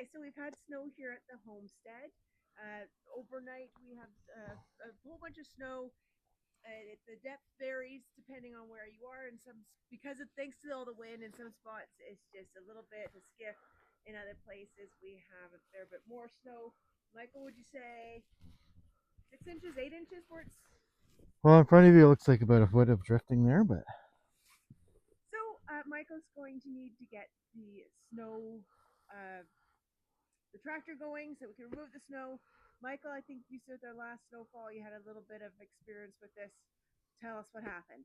Hi, so we've had snow here at the homestead. Overnight, we have a whole bunch of snow. The depth varies depending on where you are, and because of thanks to all the wind, in some spots it's just a little bit of a skiff. In other places, we have a fair bit more snow. Michael, would you say 6 inches, 8 inches? Well, in front of you, it looks like about a foot of drifting there, but So Michael's going to need to get uh, the tractor going so we can remove the snow. Michael, I think you said the last snowfall you had a little bit of experience with this. Tell us what happened.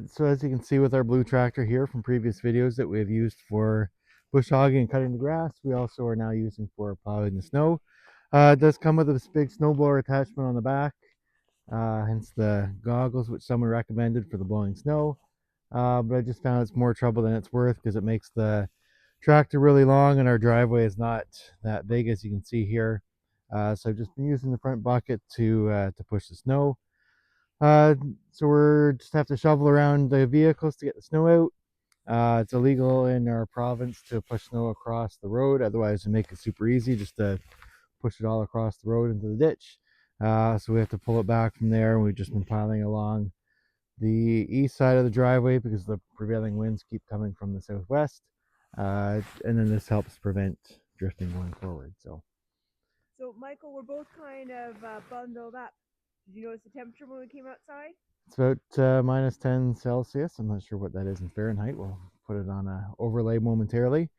so as you can see with our blue tractor here from previous videos that we have used for bush hogging and cutting the grass, we also are now using for plowing the snow. It does come with this big snowblower attachment on the back, hence the goggles which someone recommended for the blowing snow. But I just found it's more trouble than it's worth because it makes the tractor really long and our driveway is not that big as you can see here. So I've just been using the front bucket to push the snow. Uh, so we're just have to shovel around the vehicles to get the snow out. It's illegal in our province to push snow across the road. Otherwise, we make it super easy just to push it all across the road into the ditch. So we have to pull it back from there. We've just been piling along the east side of the driveway because the prevailing winds keep coming from the southwest. And then this helps prevent drifting going forward. So, Michael, we're both kind of bundled up. Did you notice the temperature when we came outside? It's about minus 10 Celsius. I'm not sure what that is in Fahrenheit. We'll put it on a overlay momentarily.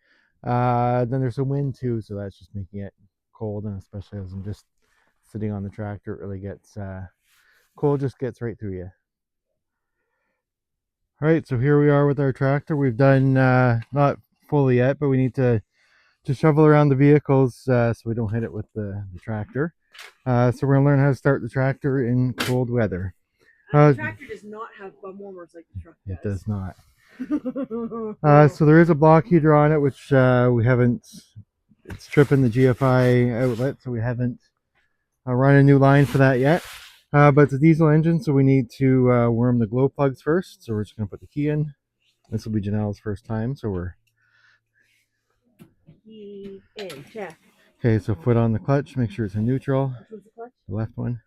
Then there's a wind too, so that's just making it cold, and especially as I'm just sitting on the tractor, it really gets cold, just gets right through you. All right, so here we are with our tractor. We've done not fully yet, but we need to shovel around the vehicles so we don't hit it with the tractor. So we're gonna learn how to start the tractor in cold weather. The tractor does not have bum warmers like the truck does. It does not. So there is a block heater on it, which we haven't. It's tripping the GFI outlet, so we haven't run a new line for that yet. But it's a diesel engine, so we need to worm the glow plugs first. So we're just gonna put the key in. This will be Janelle's first time, so we're Key in, check. okay. So foot on the clutch, make sure it's in neutral. Which one's the clutch? The left one.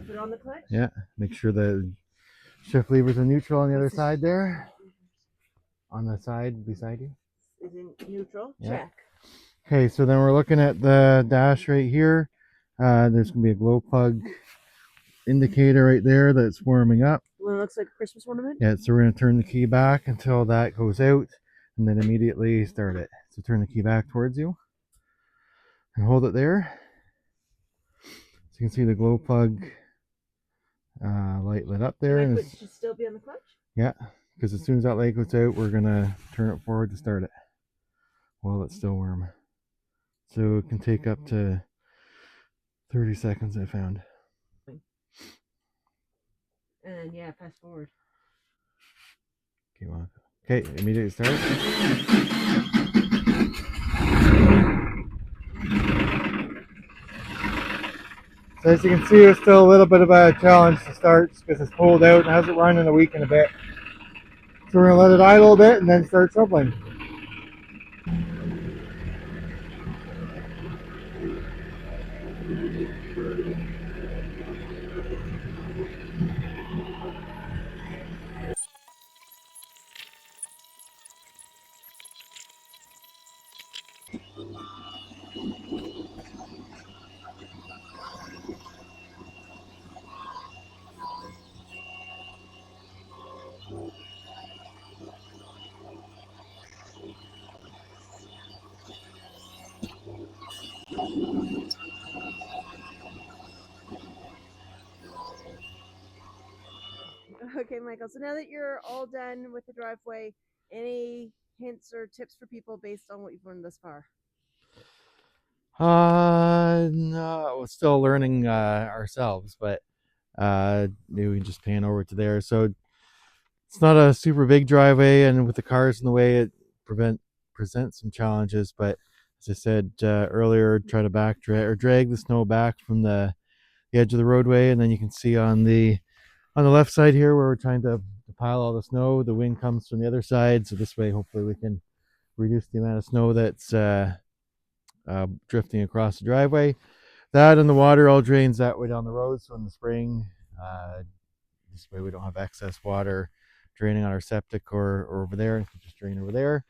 Put on the clutch? Yeah, make sure the shift lever's in neutral on the other side there. On the side beside you. Is in neutral, yeah. Check. Okay, so then we're looking at the dash right here. There's gonna be a glow plug indicator right there that's warming up. Well, it looks like a Christmas ornament. Yeah, so we're gonna turn the key back until that goes out and then immediately start it. So turn the key back towards you and hold it there. So you can see the glow plug light lit up there. And it should still be on the clutch? Yeah, because as soon as that light goes out, we're gonna turn it forward to start it while it's still warm. So it can take up to 30 seconds, I found. And yeah, fast forward. Okay, well, okay, immediately start. So as you can see, it's still a little bit of a challenge to start because it's cold out and hasn't run in a week and a bit. So we're gonna let it idle a bit and then start shoveling. Okay, Michael. So now that you're all done with the driveway, any hints or tips for people based on what you've learned thus far? No, we're still learning ourselves, but maybe we can just pan over to there. So it's not a super big driveway, and with the cars in the way, it presents some challenges. But as I said earlier, try to drag the snow back from the edge of the roadway, and then you can see on the left side here where we're trying to pile all the snow, the wind comes from the other side, so this way hopefully we can reduce the amount of snow that's drifting across the driveway. That and the water all drains that way down the road. So in the spring, uh, this way we don't have excess water draining on our septic or over there, and can just drain over there.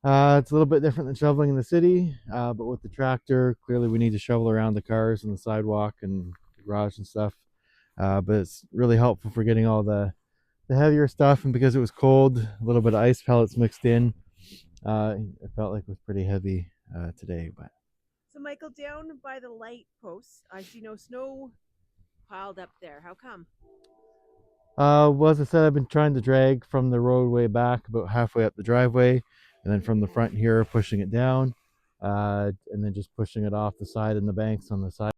It's a little bit different than shoveling in the city, but with the tractor, clearly we need to shovel around the cars and the sidewalk and the garage and stuff. But it's really helpful for getting all the heavier stuff, and because it was cold, a little bit of ice pellets mixed in. It felt like it was pretty heavy today, but So, Michael, down by the light posts, I see no snow piled up there. How come? well, as I said, I've been trying to drag from the roadway back about halfway up the driveway, and then from the front here, pushing it down, and then just pushing it off the side and the banks on the side.